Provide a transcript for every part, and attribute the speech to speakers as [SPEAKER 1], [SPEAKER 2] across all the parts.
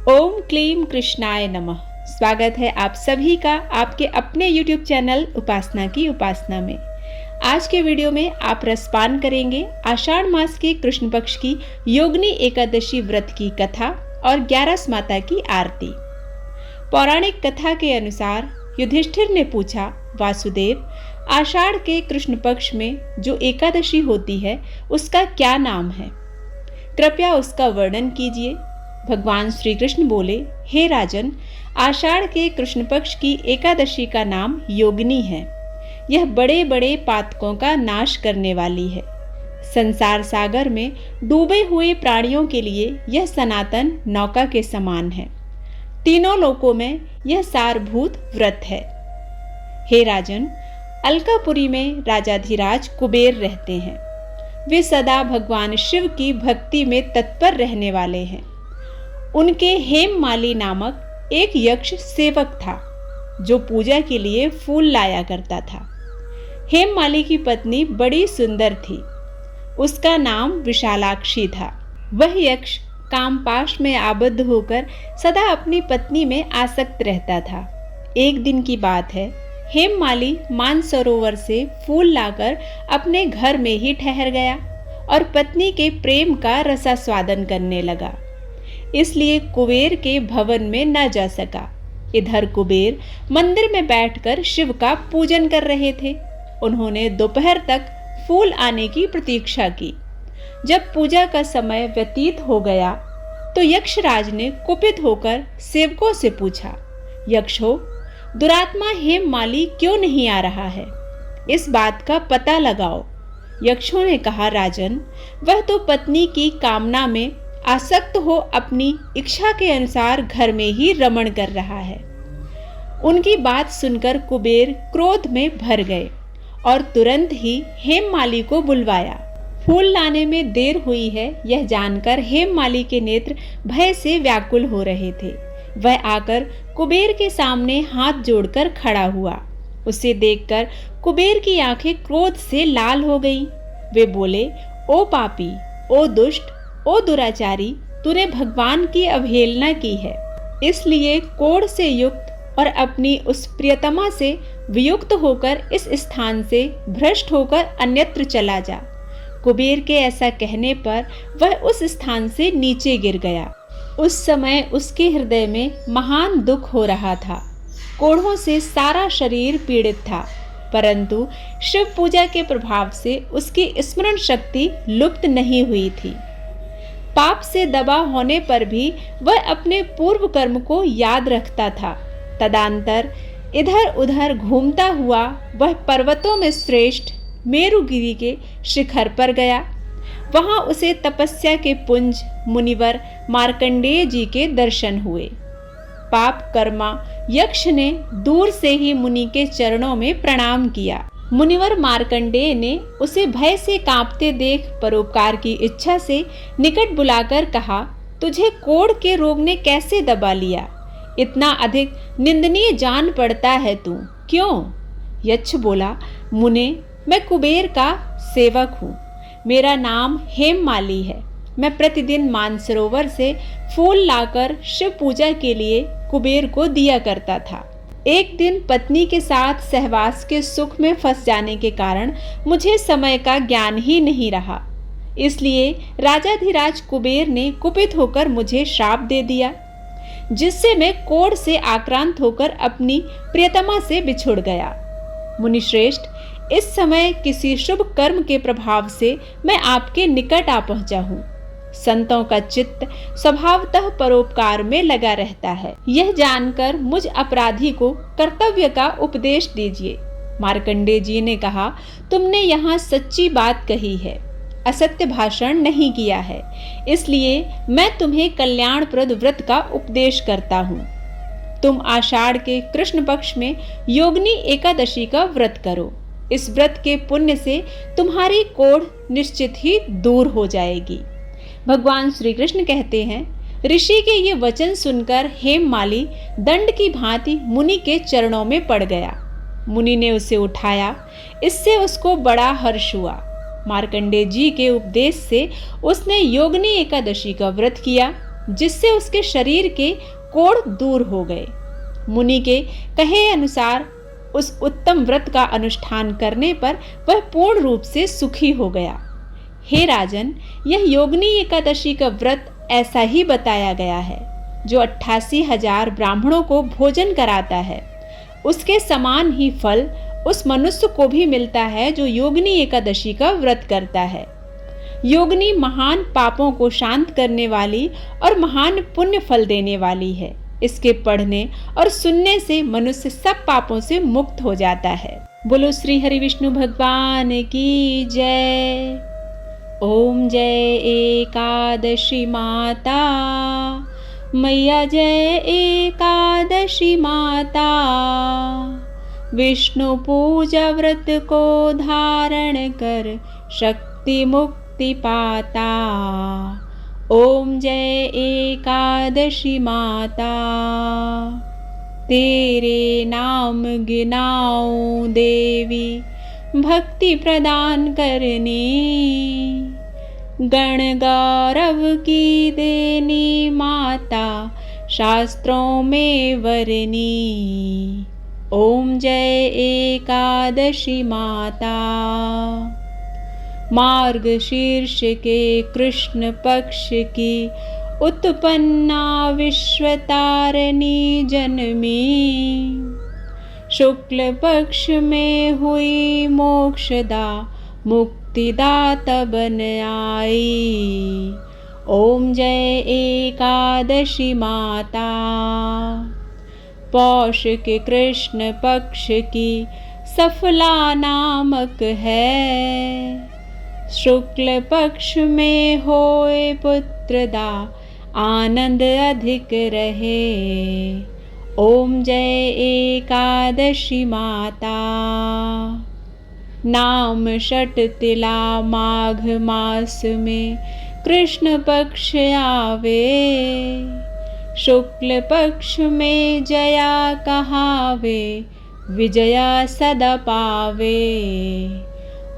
[SPEAKER 1] ओम क्लीम कृष्णाय नमः। स्वागत है आप सभी का आपके अपने YouTube चैनल उपासना की उपासना में। आज के वीडियो में आप रसपान करेंगे आषाढ़ मास के कृष्ण पक्ष की योगिनी एकादशी व्रत की कथा और 11 माता की आरती। पौराणिक कथा के अनुसार युधिष्ठिर ने पूछा, वासुदेव, आषाढ़ के कृष्ण पक्ष में जो एकादशी होती है उसका क्या नाम है? कृपया उसका वर्णन कीजिए। भगवान श्री कृष्ण बोले, हे राजन, आषाढ़ के कृष्ण पक्ष की एकादशी का नाम योगिनी है। यह बड़े बड़े पातकों का नाश करने वाली है। संसार सागर में डूबे हुए प्राणियों के लिए यह सनातन नौका के समान है। तीनों लोकों में यह सारभूत व्रत है। हे राजन, अलकापुरी में राजाधिराज कुबेर रहते हैं। वे सदा भगवान शिव की भक्ति में तत्पर रहने वाले हैं। उनके हेममाली नामक एक यक्ष सेवक था जो पूजा के लिए फूल लाया करता था। हेममाली की पत्नी बड़ी सुंदर थी। उसका नाम विशालाक्षी था। वह यक्ष कामपाश में आबद्ध होकर सदा अपनी पत्नी में आसक्त रहता था। एक दिन की बात है, हेममाली मानसरोवर से फूल लाकर अपने घर में ही ठहर गया और पत्नी के प्रेम का रसास्वादन करने लगा। इसलिए कुबेर के भवन में न जा सका। इधर कुबेर मंदिर में बैठकर शिव का पूजन कर रहे थे। उन्होंने दोपहर तक फूल आने की प्रतीक्षा की। जब पूजा का समय व्यतीत हो गया तो यक्षराज ने कुपित होकर सेवकों से पूछा, यक्षो, दुरात्मा हेममाली क्यों नहीं आ रहा है? इस बात का पता लगाओ। यक्षों ने कहा, राजन, वह तो पत्नी की कामना में आसक्त हो अपनी इच्छा के अनुसार घर में ही रमण कर रहा है। उनकी बात सुनकर कुबेर क्रोध में भर गए और तुरंत ही हेममाली को बुलवाया। फूल लाने में देर हुई है यह जानकर हेममाली के नेत्र भय से व्याकुल हो रहे थे। वह आकर कुबेर के सामने हाथ जोड़कर खड़ा हुआ। उसे देखकर कुबेर की आंखें क्रोध से लाल हो गईं। वे बोले, ओ पापी, ओ दुष्ट, ओ दुराचारी, तूने भगवान की अवहेलना की है। इसलिए कोढ़ से युक्त और अपनी उस प्रियतमा से वियुक्त होकर इस स्थान से भ्रष्ट होकर अन्यत्र चला जा। कुबेर के ऐसा कहने पर वह उस स्थान से नीचे गिर गया। उस समय उसके हृदय में महान दुख हो रहा था। कोढ़ों से सारा शरीर पीड़ित था, परंतु शिव पूजा के प्रभाव से उसकी स्मरण शक्ति लुप्त नहीं हुई थी। पाप से दबा होने पर भी वह अपने पूर्व कर्म को याद रखता था। तदंतर इधर उधर घूमता हुआ वह पर्वतों में श्रेष्ठ मेरुगिरी के शिखर पर गया। वहां उसे तपस्या के पुंज मुनिवर मार्कंडेय जी के दर्शन हुए। पाप कर्मा यक्ष ने दूर से ही मुनि के चरणों में प्रणाम किया। मुनिवर मार्कंडेय ने उसे भय से कांपते देख परोपकार की इच्छा से निकट बुलाकर कहा, तुझे कोढ़ के रोग ने कैसे दबा लिया? इतना अधिक निंदनीय जान पड़ता है तू, क्यों? यक्ष बोला, मुने, मैं कुबेर का सेवक हूँ। मेरा नाम हेममाली है। मैं प्रतिदिन मानसरोवर से फूल लाकर शिव पूजा के लिए कुबेर को दिया करता था। एक दिन पत्नी के साथ सहवास के सुख में फंस जाने के कारण मुझे समय का ज्ञान ही नहीं रहा। इसलिए राजाधिराज कुबेर ने कुपित होकर मुझे श्राप दे दिया, जिससे मैं कोढ़ से आक्रांत होकर अपनी प्रियतमा से बिछुड़ गया। मुनिश्रेष्ठ, इस समय किसी शुभ कर्म के प्रभाव से मैं आपके निकट आ पहुंचा हूँ। संतों का चित्त स्वभावतः परोपकार में लगा रहता है। यह जानकर मुझ अपराधी को कर्तव्य का उपदेश दीजिए। मार्कंडेय जी ने कहा, तुमने यहाँ सच्ची बात कही है, असत्य भाषण नहीं किया है। इसलिए मैं तुम्हें कल्याणप्रद व्रत का उपदेश करता हूँ। तुम आषाढ़ के कृष्ण पक्ष में योगिनी एकादशी का व्रत करो। इस व्रत के पुण्य से तुम्हारी कोढ़ निश्चित ही दूर हो जाएगी। भगवान श्री कृष्ण कहते हैं, ऋषि के ये वचन सुनकर हेममाली दंड की भांति मुनि के चरणों में पड़ गया। मुनि ने उसे उठाया। इससे उसको बड़ा हर्ष हुआ। मार्कंडेय जी के उपदेश से उसने योगिनी एकादशी का व्रत किया। जिससे उसके शरीर के कोढ़ दूर हो गए। मुनि के कहे अनुसार उस उत्तम व्रत का अनुष्ठान करने पर वह पूर्ण रूप से सुखी हो गया। हे राजन, यह योगिनी एकादशी का व्रत ऐसा ही बताया गया है जो 88,000 ब्राह्मणों को भोजन कराता है। उसके समान ही फल उस मनुष्य को भी मिलता है जो योगिनी एकादशी का व्रत करता है। योगिनी महान पापों को शांत करने वाली और महान पुण्य फल देने वाली है। इसके पढ़ने और सुनने से मनुष्य सब पापों से मुक्त हो जाता है। बोलो श्री हरि विष्णु भगवान की जय। ओम जय एकादशी माता मैया, जय एकादशी माता। विष्णु पूजा व्रत को धारण कर शक्ति मुक्ति पाता। ओम जय एकादशी माता। तेरे नाम गिनाऊं देवी, भक्ति प्रदान करनी। गण गौरव की देनी माता, शास्त्रों में वरनी। ओम जय एकादशी माता। मार्गशीर्ष के कृष्ण पक्ष की उत्पन्ना विश्वतारिणी जनमी। शुक्ल पक्ष में हुई मोक्षदा, मुक्तिदाता बन आई। ओम जय एकादशी माता। पौष के कृष्ण पक्ष की सफला नामक है। शुक्ल पक्ष में होए पुत्रदा, आनंद अधिक रहे। ओम जय एकादशी माता। नाम षट तिला माघ मास में कृष्ण पक्ष आवे। शुक्ल पक्ष में जया कहावे, विजया सदा पावे।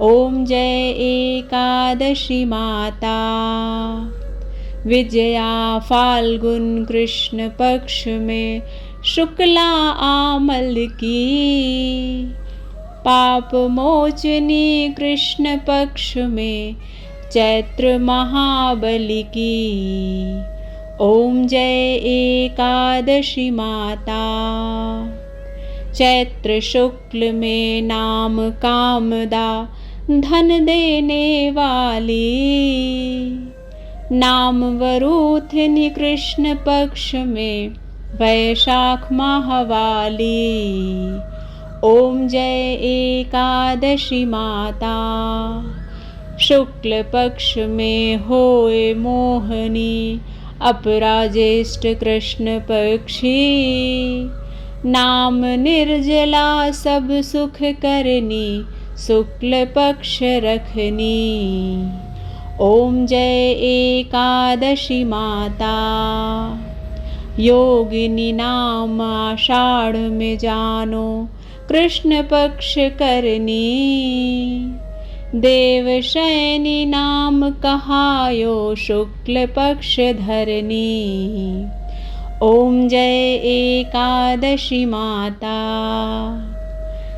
[SPEAKER 1] ओम जय एकादशी माता। विजया फाल्गुन कृष्ण पक्ष में शुक्ला आमल की। पाप मोचनी कृष्ण पक्ष में चैत्र महाबली की। ओम जय एकादशी माता। चैत्र शुक्ल में नाम कामदा, धन देने वाली। नाम वरूथिनी कृष्ण पक्ष में वैशाख माहवाली। ओम जय एकादशी माता। शुक्ल पक्ष में होए मोहनी, अपराजेष्ठ कृष्ण पक्षी। नाम निर्जला सब सुख करनी, शुक्ल पक्ष रखनी। ओम जय एकादशी माता। योगिनी नाम आषाढ़ में जानो, कृष्ण पक्ष करनी। देवशयनी नाम कहायो, शुक्ल पक्ष धरनी। ओम जय एकादशी माता।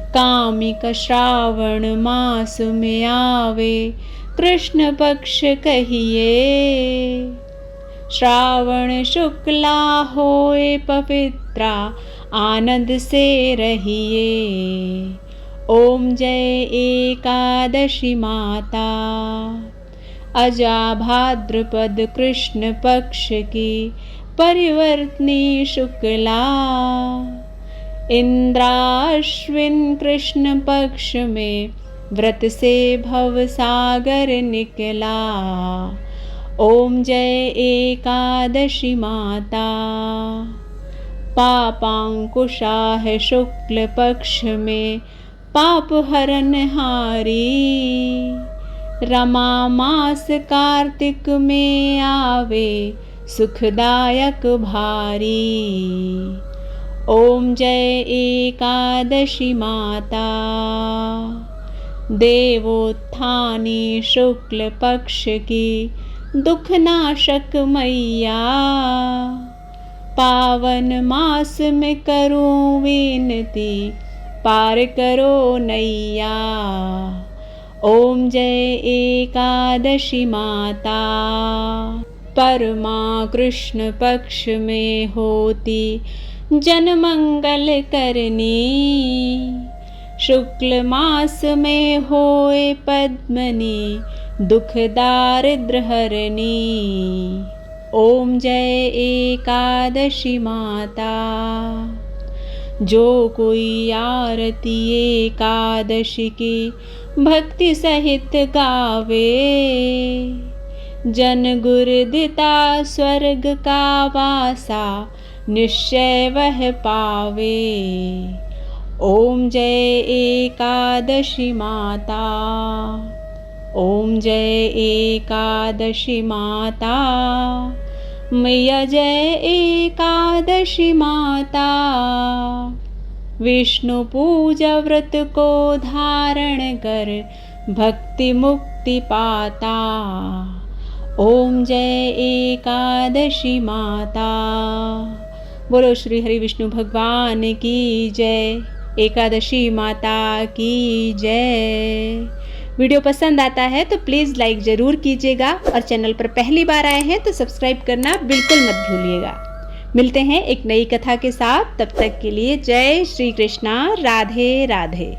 [SPEAKER 1] कामिक श्रावण मास में आवे, कृष्ण पक्ष कहिए। श्रावण शुक्ला होए पवित्रा, आनंद से रहिए। ओम जय एकादशी माता। अजा भाद्रपद कृष्ण पक्ष की परिवर्तनी शुक्ला। इंद्राश्विन कृष्ण पक्ष में व्रत से भव सागर निकला। ओम जय एकादशी माता। पापांकुशा है शुक्ल पक्ष में, पाप हरन हारी। रमा मास कार्तिक में आवे, सुखदायक भारी। ओम जय एकादशी माता। देवोत्थानी शुक्ल पक्ष की दुख नाशक मैया, पावन मास में करूं विनती, पार करो नैया। ओम जय एकादशी माता, परमा कृष्ण पक्ष में होती जन मंगल करनी, शुक्ल मास में होए पद्मनी, दुख दारिद्र हरनी। ओम जय एकादशी माता। जो कोई आरती एकादशी की भक्ति सहित गावे, जन गुरुदिता स्वर्ग का वासा, निश्चय वह पावे। ओम जय एकादशी माता, ओम जय एकादशी माता, मैया जय एकादशी माता। विष्णु पूजा व्रत को धारण कर, भक्ति मुक्ति पाता। ओम जय एकादशी माता। बोलो श्री हरि विष्णु भगवान की जय, एकादशी माता की जय। वीडियो पसंद आता है तो प्लीज़ लाइक ज़रूर कीजिएगा और चैनल पर पहली बार आए हैं तो सब्सक्राइब करना बिल्कुल मत भूलिएगा। मिलते हैं एक नई कथा के साथ, तब तक के लिए जय श्री कृष्णा, राधे राधे।